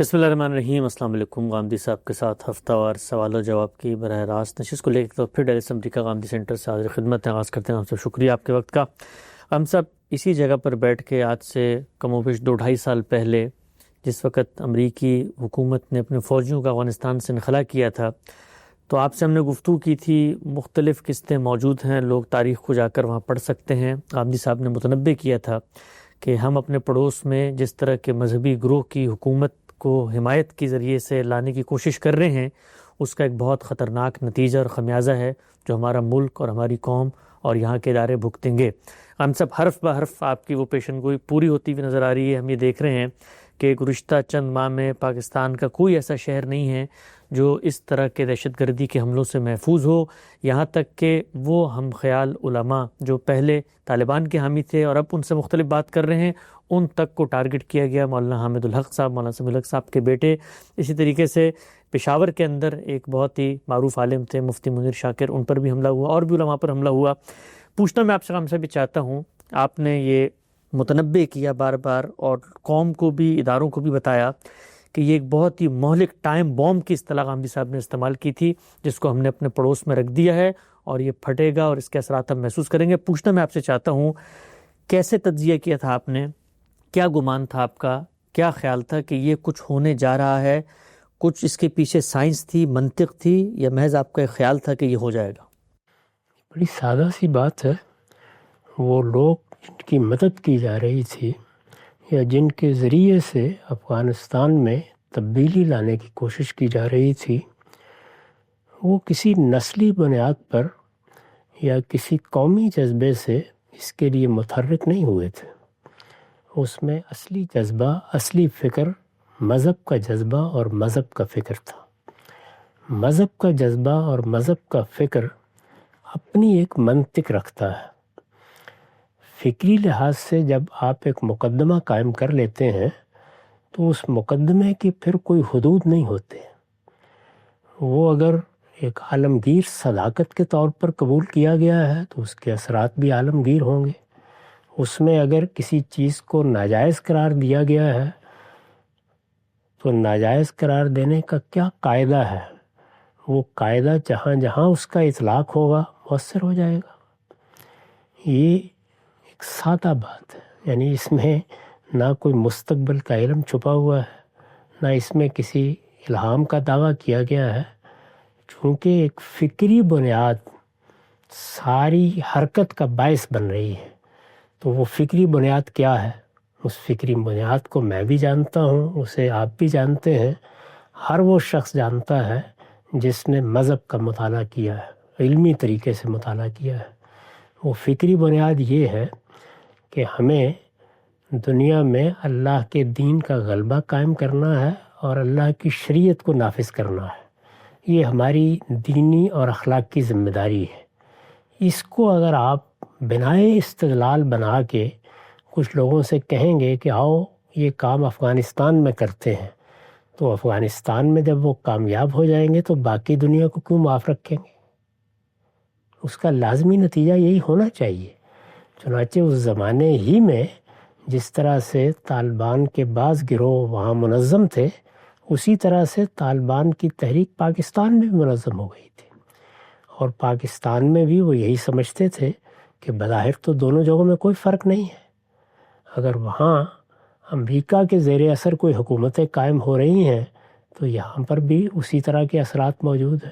بسم اللہ الرحمن الرحیم۔ السلام علیکم۔ غامدی صاحب کے ساتھ ہفتہ وار سوال و جواب کی براہ راست نشست کو لے کے تو پھر ڈیلیس امریکہ غامدی سینٹر سے حاضر خدمت آغاز کرتے ہیں۔ ہم سب شکریہ آپ کے وقت کا۔ ہم سب اسی جگہ پر بیٹھ کے آج سے کم و بیش 2-2.5 سال پہلے، جس وقت امریکی حکومت نے اپنے فوجیوں کا افغانستان سے انخلا کیا تھا، تو آپ سے ہم نے گفتگو کی تھی۔ مختلف قسطیں موجود ہیں، لوگ تاریخ کو جا کر وہاں پڑھ سکتے ہیں۔ غامدی صاحب نے متنبع کیا تھا کہ ہم اپنے پڑوس میں جس طرح کے مذہبی گروہ کی حکومت کو حمایت کے ذریعے سے لانے کی کوشش کر رہے ہیں، اس کا ایک بہت خطرناک نتیجہ اور خمیازہ ہے جو ہمارا ملک اور ہماری قوم اور یہاں کے ادارے بھگتیں گے۔ ہم سب حرف بہ حرف آپ کی وہ پیشن گوئی پوری ہوتی ہوئی نظر آ رہی ہے۔ ہم یہ دیکھ رہے ہیں کہ گزشتہ چند ماہ میں پاکستان کا کوئی ایسا شہر نہیں ہے جو اس طرح کے دہشت گردی کے حملوں سے محفوظ ہو، یہاں تک کہ وہ ہم خیال علماء جو پہلے طالبان کے حامی تھے اور اب ان سے مختلف بات کر رہے ہیں، ان تک کو ٹارگٹ کیا گیا۔ مولانا حامد الحق صاحب، مولانا سمیع الحق صاحب کے بیٹے، اسی طریقے سے پشاور کے اندر ایک بہت ہی معروف عالم تھے مفتی منیر شاکر، ان پر بھی حملہ ہوا اور بھی علماء پر حملہ ہوا۔ پوچھنا میں آپ سے بھی چاہتا ہوں، آپ نے یہ متنبع کیا بار بار اور قوم کو بھی، اداروں کو بھی بتایا کہ یہ ایک بہت ہی مہلک ٹائم بوم کی اصطلاح غامدی صاحب نے استعمال کی تھی، جس کو ہم نے اپنے پڑوس میں رکھ دیا ہے اور یہ پھٹے گا اور اس کے اثرات ہم محسوس کریں گے۔ پوچھنا میں آپ سے چاہتا ہوں، کیسے تجزیہ کیا تھا آپ نے؟ کیا گمان تھا آپ کا؟ کیا خیال تھا کہ یہ کچھ ہونے جا رہا ہے؟ کچھ اس کے پیچھے سائنس تھی، منطق تھی، یا محض آپ کا ایک خیال تھا کہ یہ ہو جائے گا؟ بڑی سادہ سی بات ہے۔ وہ لوگ جن کی مدد کی جا رہی تھی یا جن کے ذریعے سے افغانستان میں تبدیلی لانے کی کوشش کی جا رہی تھی، وہ کسی نسلی بنیاد پر یا کسی قومی جذبے سے اس کے لیے متحرک نہیں ہوئے تھے۔ اس میں اصلی جذبہ، اصلی فکر مذہب کا جذبہ اور مذہب کا فکر تھا۔ مذہب کا جذبہ اور مذہب کا فکر اپنی ایک منطق رکھتا ہے۔ فکری لحاظ سے جب آپ ایک مقدمہ قائم کر لیتے ہیں تو اس مقدمے کے پھر کوئی حدود نہیں ہوتے۔ وہ اگر ایک عالمگیر صداقت کے طور پر قبول کیا گیا ہے تو اس کے اثرات بھی عالمگیر ہوں گے۔ اس میں اگر کسی چیز کو ناجائز قرار دیا گیا ہے تو ناجائز قرار دینے کا کیا قاعدہ ہے، وہ قاعدہ جہاں جہاں اس کا اطلاق ہوگا مؤثر ہو جائے گا۔ یہ ایک سادہ بات ہے، یعنی اس میں نہ کوئی مستقبل کا علم چھپا ہوا ہے، نہ اس میں کسی الہام کا دعویٰ کیا گیا ہے۔ چونکہ ایک فکری بنیاد ساری حرکت کا باعث بن رہی ہے، تو وہ فکری بنیاد کیا ہے؟ اس فکری بنیاد کو میں بھی جانتا ہوں، اسے آپ بھی جانتے ہیں، ہر وہ شخص جانتا ہے جس نے مذہب کا مطالعہ کیا ہے، علمی طریقے سے مطالعہ کیا ہے۔ وہ فکری بنیاد یہ ہے کہ ہمیں دنیا میں اللہ کے دین کا غلبہ قائم کرنا ہے اور اللہ کی شریعت کو نافذ کرنا ہے۔ یہ ہماری دینی اور اخلاقی ذمہ داری ہے۔ اس کو اگر آپ بنائے استدلال بنا کے کچھ لوگوں سے کہیں گے کہ آؤ یہ کام افغانستان میں کرتے ہیں، تو افغانستان میں جب وہ کامیاب ہو جائیں گے تو باقی دنیا کو کیوں معاف رکھیں گے؟ اس کا لازمی نتیجہ یہی ہونا چاہیے۔ چنانچہ اس زمانے ہی میں جس طرح سے طالبان کے بعض گروہ وہاں منظم تھے، اسی طرح سے طالبان کی تحریک پاکستان میں بھی منظم ہو گئی تھی، اور پاکستان میں بھی وہ یہی سمجھتے تھے کہ بظاہر تو دونوں جگہوں میں کوئی فرق نہیں ہے۔ اگر وہاں امریکہ کے زیر اثر کوئی حکومتیں قائم ہو رہی ہیں تو یہاں پر بھی اسی طرح کے اثرات موجود ہیں۔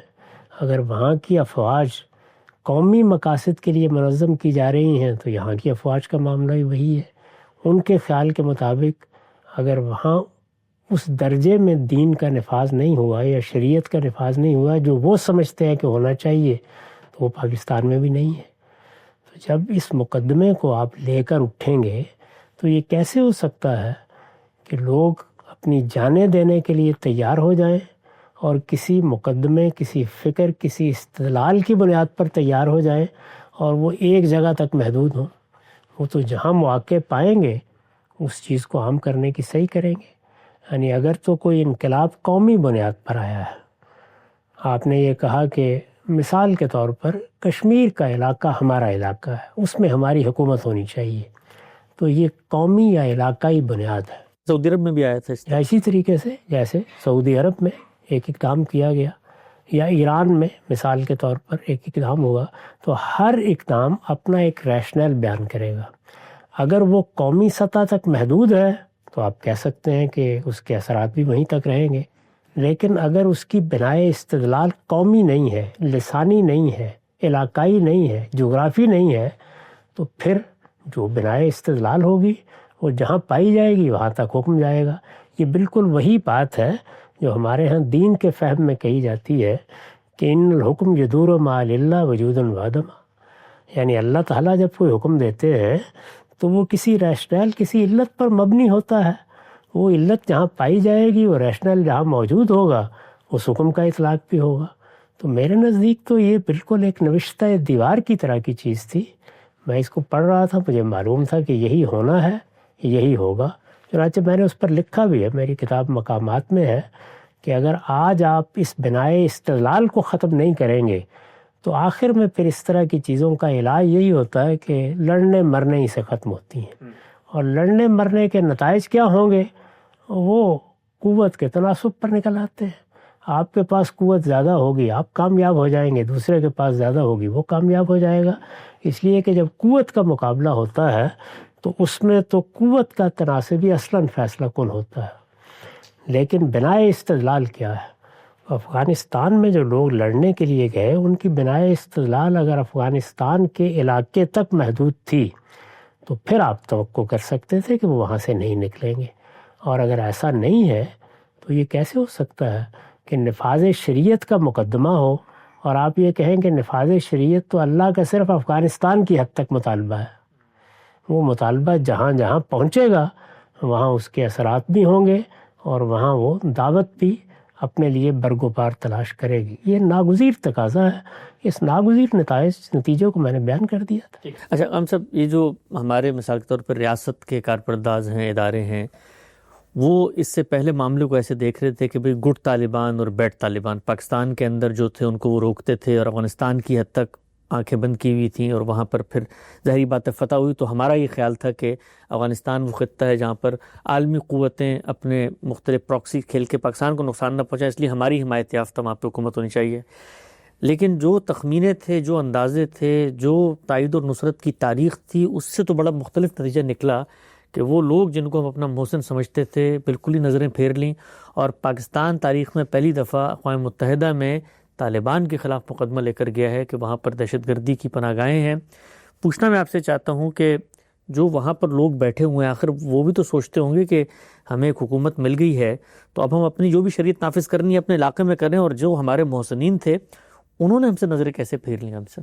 اگر وہاں کی افواج قومی مقاصد کے لیے منظم کی جا رہی ہیں تو یہاں کی افواج کا معاملہ ہی وہی ہے۔ ان کے خیال کے مطابق اگر وہاں اس درجے میں دین کا نفاذ نہیں ہوا یا شریعت کا نفاذ نہیں ہوا جو وہ سمجھتے ہیں کہ ہونا چاہیے، تو وہ پاکستان میں بھی نہیں ہے۔ تو جب اس مقدمے کو آپ لے کر اٹھیں گے تو یہ کیسے ہو سکتا ہے کہ لوگ اپنی جانیں دینے کے لیے تیار ہو جائیں اور کسی مقدمے، کسی فکر، کسی استدلال کی بنیاد پر تیار ہو جائیں اور وہ ایک جگہ تک محدود ہوں؟ وہ تو جہاں مواقع پائیں گے اس چیز کو عام کرنے کی صحیح کریں گے۔ یعنی اگر تو کوئی انقلاب قومی بنیاد پر آیا ہے، آپ نے یہ کہا کہ مثال کے طور پر کشمیر کا علاقہ ہمارا علاقہ ہے، اس میں ہماری حکومت ہونی چاہیے، تو یہ قومی یا علاقائی بنیاد ہے۔ سعودی عرب میں بھی آیا تھا اس اسی طریقے سے جیسے سعودی عرب میں ایک اقدام کیا گیا یا ایران میں مثال کے طور پر ایک اقدام ہوا، تو ہر اقدام اپنا ایک ریشنل بیان کرے گا۔ اگر وہ قومی سطح تک محدود ہے تو آپ کہہ سکتے ہیں کہ اس کے اثرات بھی وہیں تک رہیں گے، لیکن اگر اس کی بنائے استدلال قومی نہیں ہے، لسانی نہیں ہے، علاقائی نہیں ہے، جغرافی نہیں ہے، تو پھر جو بنائے استدلال ہوگی وہ جہاں پائی جائے گی وہاں تک حکم جائے گا۔ یہ بالکل وہی بات ہے جو ہمارے ہاں دین کے فہم میں کہی جاتی ہے کہ ان الحکم یدور مع اللہ وجودا وعدما، یعنی اللہ تعالیٰ جب کوئی حکم دیتے ہیں تو وہ کسی ریشنل، کسی علت پر مبنی ہوتا ہے۔ وہ علت جہاں پائی جائے گی، وہ ریشنل جہاں موجود ہوگا، اس حکم کا اطلاق بھی ہوگا۔ تو میرے نزدیک تو یہ بالکل ایک نوشتہ دیوار کی طرح کی چیز تھی۔ میں اس کو پڑھ رہا تھا، مجھے معلوم تھا کہ یہی ہونا ہے، یہی ہوگا، چنانچہ میں نے اس پر لکھا بھی ہے، میری کتاب مقامات میں ہے کہ اگر آج آپ اس بنائے استدلال کو ختم نہیں کریں گے تو آخر میں پھر اس طرح کی چیزوں کا علاج یہی ہوتا ہے کہ لڑنے مرنے ہی سے ختم ہوتی ہیں، اور لڑنے مرنے کے نتائج کیا ہوں گے؟ وہ قوت کے تناسب پر نکل آتے ہیں۔ آپ کے پاس قوت زیادہ ہوگی، آپ کامیاب ہو جائیں گے، دوسرے کے پاس زیادہ ہوگی، وہ کامیاب ہو جائے گا۔ اس لیے کہ جب قوت کا مقابلہ ہوتا ہے تو اس میں تو قوت کا تناسب ہی اصلاً فیصلہ کن ہوتا ہے۔ لیکن بنائے استدلال کیا ہے؟ افغانستان میں جو لوگ لڑنے کے لیے گئے، ان کی بنائے استدلال اگر افغانستان کے علاقے تک محدود تھی تو پھر آپ توقع کر سکتے تھے کہ وہ وہاں سے نہیں نکلیں گے، اور اگر ایسا نہیں ہے تو یہ کیسے ہو سکتا ہے کہ نفاذ شریعت کا مقدمہ ہو اور آپ یہ کہیں کہ نفاذ شریعت تو اللہ کا صرف افغانستان کی حد تک مطالبہ ہے۔ وہ مطالبہ جہاں جہاں پہنچے گا وہاں اس کے اثرات بھی ہوں گے اور وہاں وہ دعوت بھی اپنے لیے برگوپار تلاش کرے گی۔ یہ ناگزیر تقاضا ہے۔ اس ناگزیر نتیجوں کو میں نے بیان کر دیا تھا۔ اچھا ہم سب یہ جو ہمارے مثال کے طور پر ریاست کے کارپرداز ہیں، ادارے ہیں، وہ اس سے پہلے معاملے کو ایسے دیکھ رہے تھے کہ بھئی گڈ طالبان اور بیڈ طالبان پاکستان کے اندر جو تھے ان کو وہ روکتے تھے، اور افغانستان کی حد تک آنکھیں بند کی ہوئی تھیں، اور وہاں پر پھر ظاہری بات فتح ہوئی۔ تو ہمارا یہ خیال تھا کہ افغانستان وہ خطہ ہے جہاں پر عالمی قوتیں اپنے مختلف پراکسی کھیل کے پاکستان کو نقصان نہ پہنچائیں، اس لیے ہماری حمایت یافتہ وہاں پہ حکومت ہونی چاہیے۔ لیکن جو تخمینے تھے، جو اندازے تھے، جو تائید اور نصرت کی تاریخ تھی، اس سے تو بڑا مختلف نتیجہ نکلا کہ وہ لوگ جن کو ہم اپنا محسن سمجھتے تھے بالکل ہی نظریں پھیر لیں، اور پاکستان تاریخ میں پہلی دفعہ اقوام متحدہ میں طالبان کے خلاف مقدمہ لے کر گیا ہے کہ وہاں پر دہشت گردی کی پناہ گاہیں ہیں۔ پوچھنا میں آپ سے چاہتا ہوں کہ جو وہاں پر لوگ بیٹھے ہوئے ہیں، آخر وہ بھی تو سوچتے ہوں گے کہ ہمیں ایک حکومت مل گئی ہے تو اب ہم اپنی جو بھی شریعت نافذ کرنی ہے اپنے علاقے میں کریں، اور جو ہمارے محسنین تھے انہوں نے ہم سے نظریں کیسے پھیر لیں ہم سے؟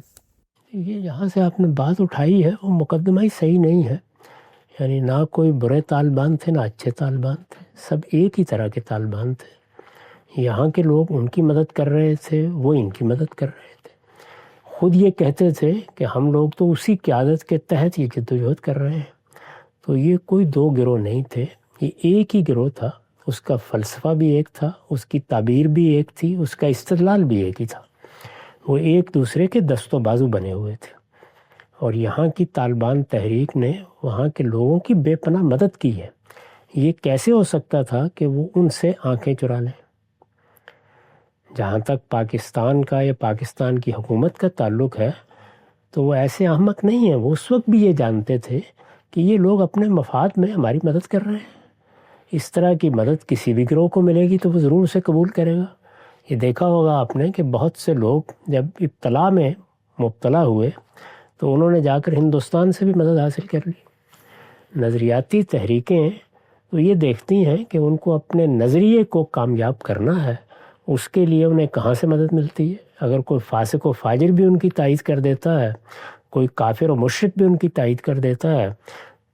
یہ جہاں سے آپ نے بات اٹھائی ہے وہ مقدمہ ہی صحیح نہیں ہے۔ یعنی نہ کوئی برے طالبان تھے نہ اچھے طالبان تھے، سب ایک ہی طرح کے طالبان تھے۔ یہاں کے لوگ ان کی مدد کر رہے تھے، وہ ان کی مدد کر رہے تھے، خود یہ کہتے تھے کہ ہم لوگ تو اسی قیادت کے تحت یہ جدوجہد کر رہے ہیں۔ تو یہ کوئی دو گروہ نہیں تھے، یہ ایک ہی گروہ تھا۔ اس کا فلسفہ بھی ایک تھا، اس کی تعبیر بھی ایک تھی، اس کا استدلال بھی ایک ہی تھا۔ وہ ایک دوسرے کے دست و بازو بنے ہوئے تھے، اور یہاں کی طالبان تحریک نے وہاں کے لوگوں کی بے پناہ مدد کی ہے۔ یہ کیسے ہو سکتا تھا کہ وہ ان سے آنکھیں چرا لیں؟ جہاں تک پاکستان کا یا پاکستان کی حکومت کا تعلق ہے تو وہ ایسے احمق نہیں ہیں، وہ اس وقت بھی یہ جانتے تھے کہ یہ لوگ اپنے مفاد میں ہماری مدد کر رہے ہیں۔ اس طرح کی مدد کسی بھی گروہ کو ملے گی تو وہ ضرور اسے قبول کرے گا۔ یہ دیکھا ہوگا آپ نے کہ بہت سے لوگ جب ابتلا میں مبتلا ہوئے تو انہوں نے جا کر ہندوستان سے بھی مدد حاصل کر لی۔ نظریاتی تحریکیں تو یہ دیکھتی ہیں کہ ان کو اپنے نظریے کو کامیاب کرنا ہے، اس کے لیے انہیں کہاں سے مدد ملتی ہے۔ اگر کوئی فاسق و فاجر بھی ان کی تائید کر دیتا ہے، کوئی کافر و مشرک بھی ان کی تائید کر دیتا ہے،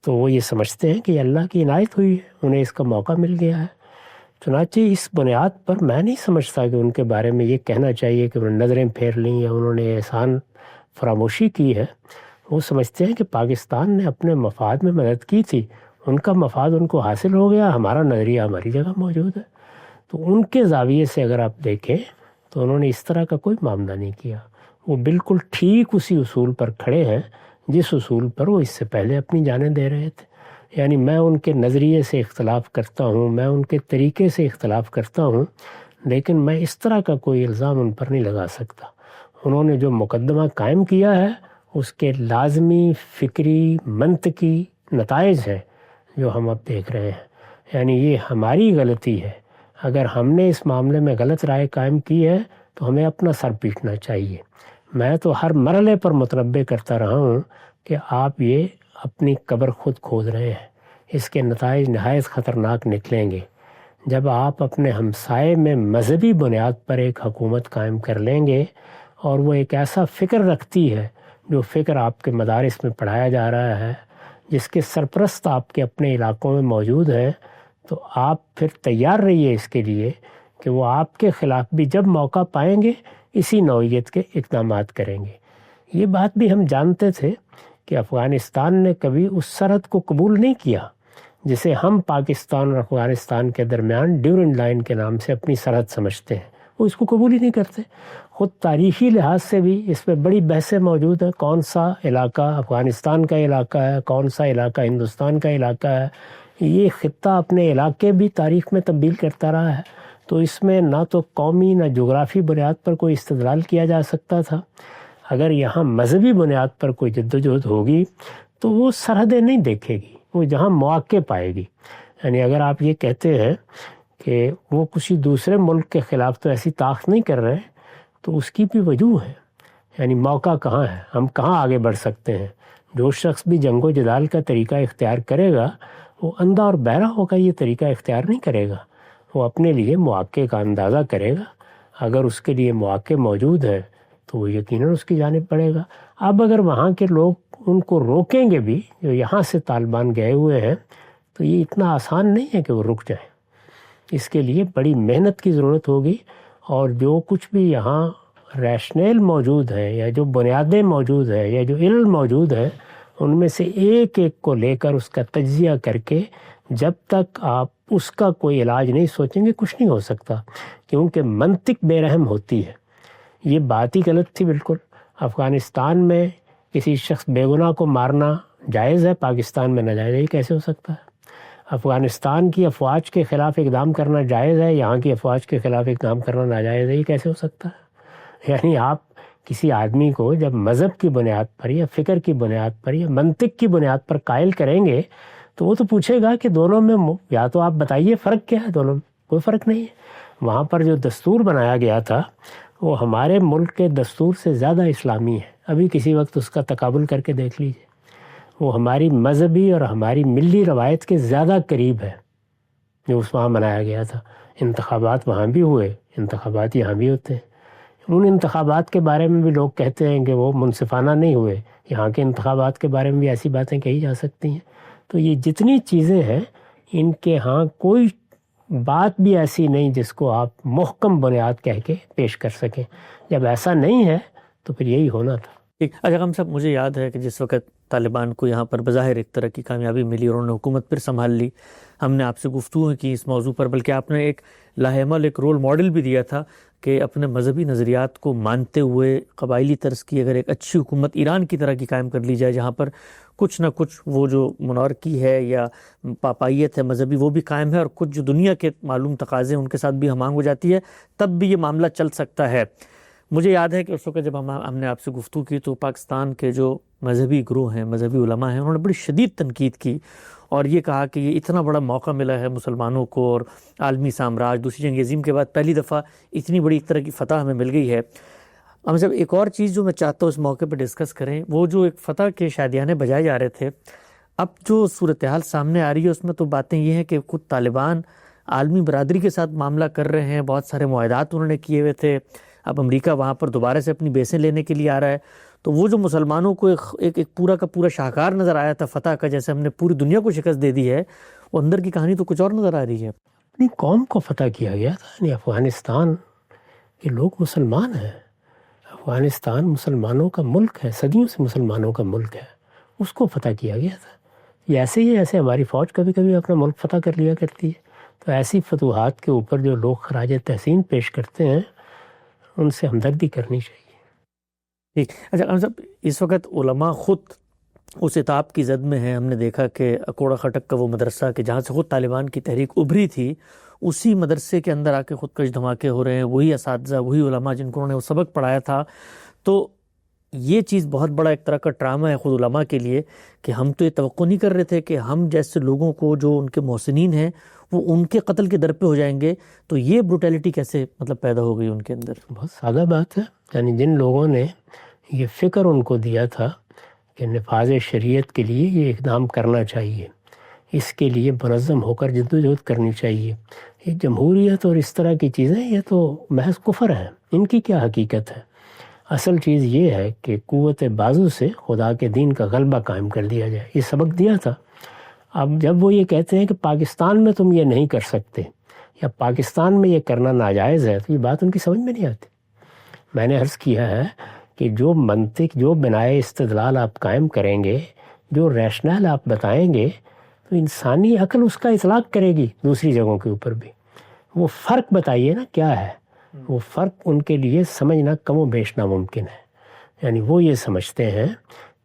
تو وہ یہ سمجھتے ہیں کہ اللہ کی عنایت ہوئی ہے، انہیں اس کا موقع مل گیا ہے۔ چنانچہ اس بنیاد پر میں نہیں سمجھتا کہ ان کے بارے میں یہ کہنا چاہیے کہ انہوں نے نظریں پھیر لیں یا انہوں نے احسان فراموشی کی ہے۔ وہ سمجھتے ہیں کہ پاکستان نے اپنے مفاد میں مدد کی تھی، ان کا مفاد ان کو حاصل ہو گیا، ہمارا نظریہ ہماری جگہ موجود ہے۔ تو ان کے زاویے سے اگر آپ دیکھیں تو انہوں نے اس طرح کا کوئی معاملہ نہیں کیا۔ وہ بالکل ٹھیک اسی اصول پر کھڑے ہیں جس اصول پر وہ اس سے پہلے اپنی جانیں دے رہے تھے۔ یعنی میں ان کے نظریے سے اختلاف کرتا ہوں، میں ان کے طریقے سے اختلاف کرتا ہوں، لیکن میں اس طرح کا کوئی الزام ان پر نہیں لگا سکتا۔ انہوں نے جو مقدمہ قائم کیا ہے اس کے لازمی فکری منطقی نتائج ہیں جو ہم اب دیکھ رہے ہیں۔ یعنی یہ ہماری غلطی ہے، اگر ہم نے اس معاملے میں غلط رائے قائم کی ہے تو ہمیں اپنا سر پیٹنا چاہیے۔ میں تو ہر مرحلے پر متنبہ کرتا رہا ہوں کہ آپ یہ اپنی قبر خود کھود رہے ہیں، اس کے نتائج نہایت خطرناک نکلیں گے۔ جب آپ اپنے ہمسائے میں مذہبی بنیاد پر ایک حکومت قائم کر لیں گے اور وہ ایک ایسا فکر رکھتی ہے جو فکر آپ کے مدارس میں پڑھایا جا رہا ہے، جس کے سرپرست آپ کے اپنے علاقوں میں موجود ہیں، تو آپ پھر تیار رہیے اس کے لیے کہ وہ آپ کے خلاف بھی جب موقع پائیں گے اسی نوعیت کے اقدامات کریں گے۔ یہ بات بھی ہم جانتے تھے کہ افغانستان نے کبھی اس سرحد کو قبول نہیں کیا جسے ہم پاکستان اور افغانستان کے درمیان ڈیورنڈ لائن کے نام سے اپنی سرحد سمجھتے ہیں، وہ اس کو قبول ہی نہیں کرتے۔ خود تاریخی لحاظ سے بھی اس پہ بڑی بحثیں موجود ہیں، کون سا علاقہ افغانستان کا علاقہ ہے، کون سا علاقہ ہندوستان کا علاقہ ہے۔ یہ خطہ اپنے علاقے بھی تاریخ میں تبدیل کرتا رہا ہے، تو اس میں نہ تو قومی نہ جغرافی بنیاد پر کوئی استدلال کیا جا سکتا تھا۔ اگر یہاں مذہبی بنیاد پر کوئی جدوجہد ہوگی تو وہ سرحدیں نہیں دیکھے گی، وہ جہاں مواقع پائے گی۔ یعنی اگر آپ یہ کہتے ہیں کہ وہ کسی دوسرے ملک کے خلاف تو ایسی طاقت نہیں کر رہے، تو اس کی بھی وجوہ ہے۔ یعنی موقع کہاں ہے، ہم کہاں آگے بڑھ سکتے ہیں۔ جو شخص بھی جنگ و جدال کا طریقہ اختیار کرے گا وہ اندھا اور بہرا ہو کر یہ طریقہ اختیار نہیں کرے گا، وہ اپنے لیے مواقع کا اندازہ کرے گا۔ اگر اس کے لیے مواقع موجود ہے تو وہ یقیناً اس کی جانب بڑھے گا۔ اب اگر وہاں کے لوگ ان کو روکیں گے بھی، جو یہاں سے طالبان گئے ہوئے ہیں، تو یہ اتنا آسان نہیں ہے کہ وہ رک جائیں۔ اس کے لیے بڑی محنت کی ضرورت ہوگی، اور جو کچھ بھی یہاں ریشنل موجود ہے یا جو بنیادیں موجود ہے یا جو علم موجود ہے، ان میں سے ایک ایک کو لے کر اس کا تجزیہ کر کے جب تک آپ اس کا کوئی علاج نہیں سوچیں گے کچھ نہیں ہو سکتا، کیونکہ منطق بے رحم ہوتی ہے۔ یہ بات ہی غلط تھی بالکل۔ افغانستان میں کسی شخص بے گناہ کو مارنا جائز ہے، پاکستان میں ناجائز ہے، یہ کیسے ہو سکتا ہے؟ افغانستان کی افواج کے خلاف اقدام کرنا جائز ہے، یہاں کی افواج کے خلاف اقدام کرنا ناجائز ہے، یہ کیسے ہو سکتا ہے؟ یعنی آپ کسی آدمی کو جب مذہب کی بنیاد پر یا فکر کی بنیاد پر یا منطق کی بنیاد پر قائل کریں گے تو وہ تو پوچھے گا کہ دونوں میں یا تو آپ بتائیے فرق کیا ہے، دونوں میں کوئی فرق نہیں ہے۔ وہاں پر جو دستور بنایا گیا تھا وہ ہمارے ملک کے دستور سے زیادہ اسلامی ہے، ابھی کسی وقت اس کا تقابل کر کے دیکھ لیجیے۔ وہ ہماری مذہبی اور ہماری ملی روایت کے زیادہ قریب ہے جو اس وہاں منایا گیا تھا۔ انتخابات وہاں بھی ہوئے، انتخابات یہاں بھی ہوتے ہیں۔ ان انتخابات کے بارے میں بھی لوگ کہتے ہیں کہ وہ منصفانہ نہیں ہوئے، یہاں کے انتخابات کے بارے میں بھی ایسی باتیں کہی جا سکتی ہیں۔ تو یہ جتنی چیزیں ہیں ان کے ہاں کوئی بات بھی ایسی نہیں جس کو آپ محکم بنیاد کہہ کے پیش کر سکیں۔ جب ایسا نہیں ہے تو پھر یہی ہونا تھا۔ اچھا ہم سب، مجھے یاد ہے کہ جس وقت طالبان کو یہاں پر بظاہر ایک طرح کی کامیابی ملی اور انہوں نے حکومت پھر سنبھال لی، ہم نے آپ سے گفتگو کی اس موضوع پر، بلکہ آپ نے ایک لاہعمل ایک رول ماڈل بھی دیا تھا کہ اپنے مذہبی نظریات کو مانتے ہوئے قبائلی طرز کی اگر ایک اچھی حکومت ایران کی طرح کی قائم کر لی جائے، جہاں پر کچھ نہ کچھ وہ جو منارکی ہے یا پاپائیت ہے مذہبی وہ بھی قائم ہے، اور کچھ جو دنیا کے معلوم تقاضے ہیں ان کے ساتھ بھی ہم آہنگ ہو جاتی ہے، تب بھی یہ معاملہ چل سکتا ہے۔ مجھے یاد ہے کہ اس وقت جب ہم نے آپ سے گفتگو کی تو پاکستان کے جو مذہبی گروہ ہیں، مذہبی علماء ہیں، انہوں نے بڑی شدید تنقید کی اور یہ کہا کہ یہ اتنا بڑا موقع ملا ہے مسلمانوں کو، اور عالمی سامراج دوسری جنگ عظیم کے بعد پہلی دفعہ اتنی بڑی ایک طرح کی فتح ہمیں مل گئی ہے۔ ہم جب ایک اور چیز جو میں چاہتا ہوں اس موقع پہ ڈسکس کریں، وہ جو ایک فتح کے شادیانے بجائے جا رہے تھے، اب جو صورتحال سامنے آ رہی ہے اس میں تو باتیں یہ ہیں کہ خود طالبان عالمی برادری کے ساتھ معاملہ کر رہے ہیں، بہت سارے معاہدات انہوں نے کیے ہوئے تھے، اب امریکہ وہاں پر دوبارہ سے اپنی بیسیں لینے کے لیے آ رہا ہے، تو وہ جو مسلمانوں کو ایک پورا کا پورا شاہکار نظر آیا تھا فتح کا، جیسے ہم نے پوری دنیا کو شکست دے دی ہے، وہ اندر کی کہانی تو کچھ اور نظر آ رہی ہے۔ اپنی قوم کو فتح کیا گیا تھا، یعنی افغانستان کے لوگ مسلمان ہیں، افغانستان مسلمانوں کا ملک ہے، صدیوں سے مسلمانوں کا ملک ہے، اس کو فتح کیا گیا تھا۔ یہ ایسے ہی ایسے ہماری فوج کبھی کبھی اپنا ملک فتح کر لیا کرتی ہے، تو ایسی فتوحات کے اوپر جو لوگ خراج تحسین پیش کرتے ہیں ان سے ہمدردی کرنی چاہیے۔ ٹھیک، اچھا ہم صاحب، اس وقت علماء خود اس اتاب کی زد میں ہیں. ہم نے دیکھا کہ اکوڑا خٹک کا وہ مدرسہ کہ جہاں سے خود طالبان کی تحریک ابھری تھی، اسی مدرسے کے اندر آ کے خودکش دھماکے ہو رہے ہیں. وہی اساتذہ، وہی علماء جن کو انہوں نے وہ سبق پڑھایا تھا. تو یہ چیز بہت بڑا ایک طرح کا ڈرامہ ہے خود علماء کے لیے کہ ہم تو یہ توقع نہیں کر رہے تھے کہ ہم جیسے لوگوں کو جو ان کے محسنین ہیں وہ ان کے قتل کے در پہ ہو جائیں گے. تو یہ بروٹیلٹی کیسے پیدا ہو گئی ان کے اندر؟ بہت سادہ بات ہے. یعنی جن لوگوں نے یہ فکر ان کو دیا تھا کہ نفاذ شریعت کے لیے یہ اقدام کرنا چاہیے، اس کے لیے منظم ہو کر جدوجہد کرنی چاہیے، یہ جمہوریت اور اس طرح کی چیزیں یہ تو محض کفر ہیں. ان کی کیا حقیقت ہے؟ اصل چیز یہ ہے کہ قوت بازو سے خدا کے دین کا غلبہ قائم کر دیا جائے. یہ سبق دیا تھا. اب جب وہ یہ کہتے ہیں کہ پاکستان میں تم یہ نہیں کر سکتے یا پاکستان میں یہ کرنا ناجائز ہے، تو یہ بات ان کی سمجھ میں نہیں آتی. میں نے عرض کیا ہے کہ جو منطق، جو بنائے استدلال آپ قائم کریں گے، جو ریشنل آپ بتائیں گے، تو انسانی عقل اس کا اطلاق کرے گی دوسری جگہوں کے اوپر بھی. وہ فرق بتائیے نا کیا ہے. وہ فرق ان کے لیے سمجھنا کم و بیش ناممکن ہے. یعنی وہ یہ سمجھتے ہیں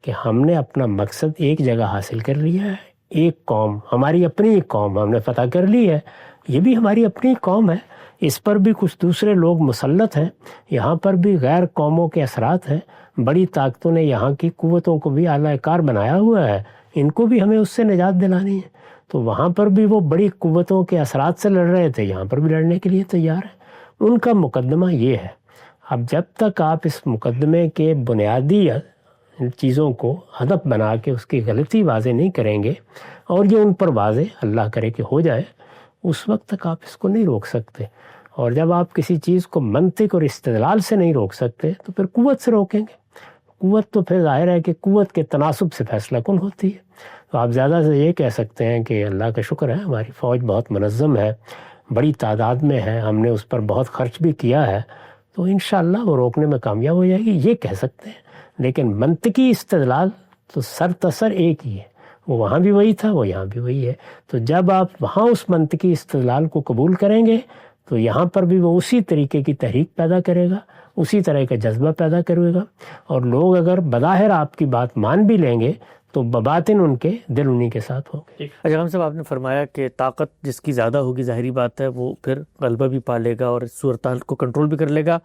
کہ ہم نے اپنا مقصد ایک جگہ حاصل کر لیا ہے، ایک قوم، ہماری اپنی قوم ہم نے فتح کر لی ہے. یہ بھی ہماری اپنی قوم ہے، اس پر بھی کچھ دوسرے لوگ مسلط ہیں، یہاں پر بھی غیر قوموں کے اثرات ہیں. بڑی طاقتوں نے یہاں کی قوتوں کو بھی اعلی کار بنایا ہوا ہے، ان کو بھی ہمیں اس سے نجات دلانی ہے. تو وہاں پر بھی وہ بڑی قوتوں کے اثرات سے لڑ رہے تھے، یہاں پر بھی لڑنے کے لیے تیار ہیں. ان کا مقدمہ یہ ہے. اب جب تک آپ اس مقدمے کے بنیادی چیزوں کو ہدف بنا کے اس کی غلطی واضح نہیں کریں گے، اور یہ ان پر واضح اللہ کرے کہ ہو جائے، اس وقت تک آپ اس کو نہیں روک سکتے. اور جب آپ کسی چیز کو منطق اور استدلال سے نہیں روک سکتے تو پھر قوت سے روکیں گے. قوت تو پھر ظاہر ہے کہ قوت کے تناسب سے فیصلہ کن ہوتی ہے. تو آپ زیادہ سے یہ کہہ سکتے ہیں کہ اللہ کا شکر ہے ہماری فوج بہت منظم ہے، بڑی تعداد میں ہے، ہم نے اس پر بہت خرچ بھی کیا ہے، تو انشاءاللہ وہ روکنے میں کامیاب ہو جائے گی، یہ کہہ سکتے ہیں. لیکن منطقی استدلال تو سر تسر ایک ہی ہے. وہ وہاں بھی وہی تھا، وہ یہاں بھی وہی ہے. تو جب آپ وہاں اس منطقی استدلال کو قبول کریں گے تو یہاں پر بھی وہ اسی طریقے کی تحریک پیدا کرے گا، اسی طرح کا جذبہ پیدا کرے گا. اور لوگ اگر بظاہر آپ کی بات مان بھی لیں گے تو بباطن ان کے دل انہی کے ساتھ ہوں گے. اجام صاحب، آپ نے فرمایا کہ طاقت جس کی زیادہ ہوگی ظاہری بات ہے وہ پھر غلبہ بھی پا لے گا اور صورتحال کو کنٹرول بھی کر لے گا.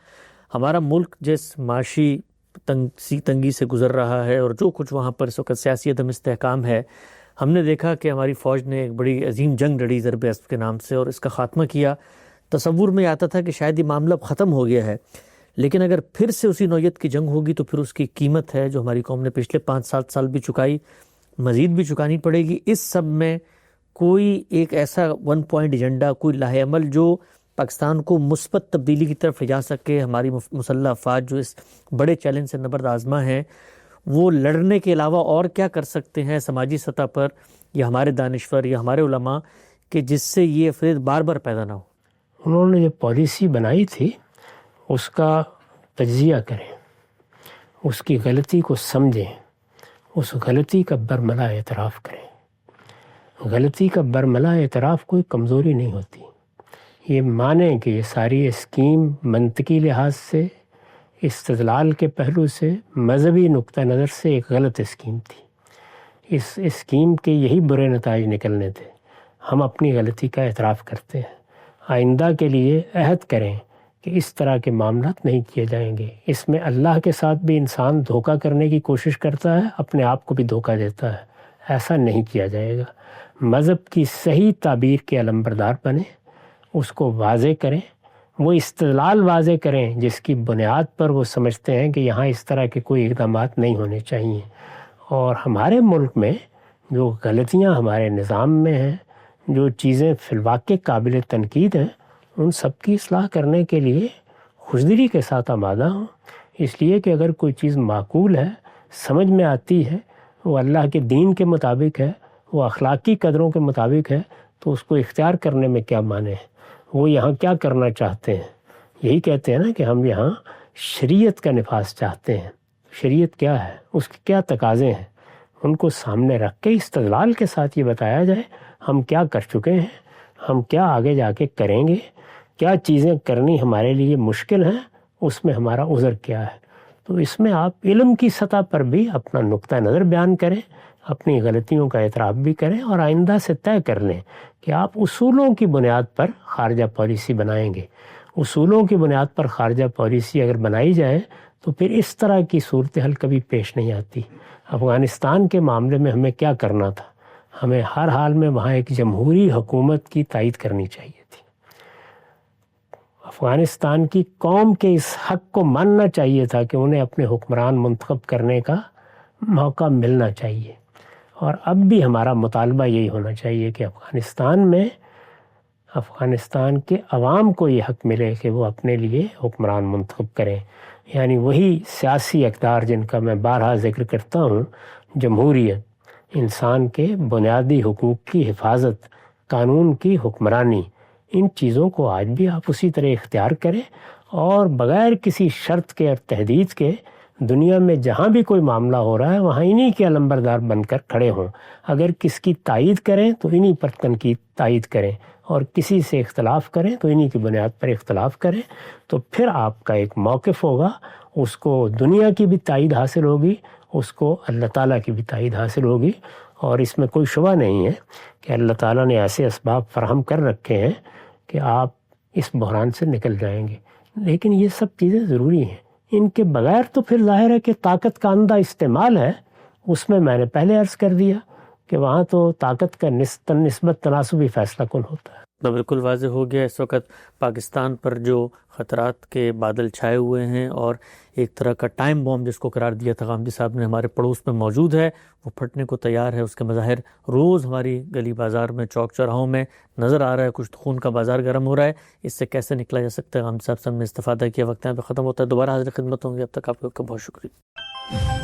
ہمارا ملک جس معاشی تنگی سے گزر رہا ہے اور جو کچھ وہاں پر اس وقت سیاسی عدم استحکام ہے، ہم نے دیکھا کہ ہماری فوج نے ایک بڑی عظیم جنگ لڑی ضرب اسپ کے نام سے اور اس کا خاتمہ کیا. تصور میں آتا تھا کہ شاید یہ معاملہ ختم ہو گیا ہے، لیکن اگر پھر سے اسی نوعیت کی جنگ ہوگی تو پھر اس کی قیمت ہے جو ہماری قوم نے پچھلے 5-7 سال بھی چکائی، مزید بھی چکانی پڑے گی. اس سب میں کوئی ایک ایسا 1 پوائنٹ ایجنڈا، کوئی لاہ عمل جو پاکستان کو مثبت تبدیلی کی طرف لے جا سکے. ہماری مسلح افواج جو اس بڑے چیلنج سے نبرد آزما ہیں، وہ لڑنے کے علاوہ اور کیا کر سکتے ہیں سماجی سطح پر، یا ہمارے دانشور یا ہمارے علماء، کہ جس سے یہ افراد بار بار پیدا نہ ہو؟ انہوں نے جو پالیسی بنائی تھی اس کا تجزیہ کریں، اس کی غلطی کو سمجھیں، اس غلطی کا برملا اعتراف کریں. غلطی کا برملا اعتراف کوئی کمزوری نہیں ہوتی. یہ مانیں کہ یہ ساری اسکیم منطقی لحاظ سے، استدلال کے پہلو سے، مذہبی نقطہ نظر سے ایک غلط اسکیم تھی. اس اسکیم کے یہی برے نتائج نکلنے تھے. ہم اپنی غلطی کا اعتراف کرتے ہیں. آئندہ کے لیے عہد کریں کہ اس طرح کے معاملات نہیں کیے جائیں گے. اس میں اللہ کے ساتھ بھی انسان دھوکہ کرنے کی کوشش کرتا ہے، اپنے آپ کو بھی دھوکہ دیتا ہے. ایسا نہیں کیا جائے گا. مذہب کی صحیح تعبیر کے علمبردار بنیں، اس کو واضح کریں، وہ استدلال واضح کریں جس کی بنیاد پر وہ سمجھتے ہیں کہ یہاں اس طرح کے کوئی اقدامات نہیں ہونے چاہیے. اور ہمارے ملک میں جو غلطیاں ہمارے نظام میں ہیں، جو چیزیں فی الواقع قابل تنقید ہیں، ان سب کی اصلاح کرنے کے لیے خوشدلی کے ساتھ آمادہ ہوں. اس لیے کہ اگر کوئی چیز معقول ہے، سمجھ میں آتی ہے، وہ اللہ کے دین کے مطابق ہے، وہ اخلاقی قدروں کے مطابق ہے، تو اس کو اختیار کرنے میں کیا معنی ہے. وہ یہاں کیا کرنا چاہتے ہیں؟ یہی کہتے ہیں نا کہ ہم یہاں شریعت کا نفاذ چاہتے ہیں. شریعت کیا ہے، اس کے کیا تقاضے ہیں، ان کو سامنے رکھ کے استدلال کے ساتھ یہ بتایا جائے ہم کیا کر چکے ہیں، ہم کیا آگے جا کے کریں گے، کیا چیزیں کرنی ہمارے لیے مشکل ہیں، اس میں ہمارا عذر کیا ہے. تو اس میں آپ علم کی سطح پر بھی اپنا نقطہ نظر بیان کریں، اپنی غلطیوں کا اعتراف بھی کریں، اور آئندہ سے طے کر لیں کہ آپ اصولوں کی بنیاد پر خارجہ پالیسی بنائیں گے۔ اصولوں کی بنیاد پر خارجہ پالیسی اگر بنائی جائے تو پھر اس طرح کی صورتحال کبھی پیش نہیں آتی۔ افغانستان کے معاملے میں ہمیں کیا کرنا تھا؟ ہمیں ہر حال میں وہاں ایک جمہوری حکومت کی تائید کرنی چاہیے تھی۔ افغانستان کی قوم کے اس حق کو ماننا چاہیے تھا کہ انہیں اپنے حکمران منتخب کرنے کا موقع ملنا چاہیے، اور اب بھی ہمارا مطالبہ یہی ہونا چاہیے کہ افغانستان کے عوام کو یہ حق ملے کہ وہ اپنے لیے حکمران منتخب کریں، یعنی وہی سیاسی اقدار جن کا میں بارہا ذکر کرتا ہوں، جمہوریت، انسان کے بنیادی حقوق کی حفاظت، قانون کی حکمرانی، ان چیزوں کو آج بھی آپ اسی طرح اختیار کریں، اور بغیر کسی شرط کے اور تحدید کے دنیا میں جہاں بھی کوئی معاملہ ہو رہا ہے وہاں انہی کے علمبردار بن کر کھڑے ہوں۔ اگر کس کی تائید کریں تو انہی پر تنقید تائید کریں، اور کسی سے اختلاف کریں تو انہی کی بنیاد پر اختلاف کریں، تو پھر آپ کا ایک موقف ہوگا، اس کو دنیا کی بھی تائید حاصل ہوگی، اس کو اللہ تعالیٰ کی بھی تائید حاصل ہوگی، اور اس میں کوئی شبہ نہیں ہے کہ اللہ تعالیٰ نے ایسے اسباب فراہم کر رکھے ہیں کہ آپ اس بحران سے نکل جائیں گے۔ لیکن یہ سب چیزیں ضروری ہیں، ان کے بغیر تو پھر ظاہر ہے کہ طاقت کا اندھا استعمال ہے۔ اس میں نے پہلے عرض کر دیا کہ وہاں تو طاقت کا نسبت تناسبی فیصلہ کن ہوتا ہے۔ بالکل واضح ہو گیا اس وقت پاکستان پر جو خطرات کے بادل چھائے ہوئے ہیں، اور ایک طرح کا ٹائم بوم جس کو قرار دیا تھا غامدی صاحب نے، ہمارے پڑوس میں موجود ہے، وہ پھٹنے کو تیار ہے۔ اس کے مظاہر روز ہماری گلی بازار میں، چوک چوراہوں میں نظر آ رہا ہے۔ کچھ خون کا بازار گرم ہو رہا ہے، اس سے کیسے نکلا جا سکتا ہے؟ غامدی صاحب سے ہم نے استفادہ کیا، وقت یہاں پہ ختم ہوتا ہے، دوبارہ حاضر خدمت ہوں گے، اب تک آپ کا بہت شکریہ۔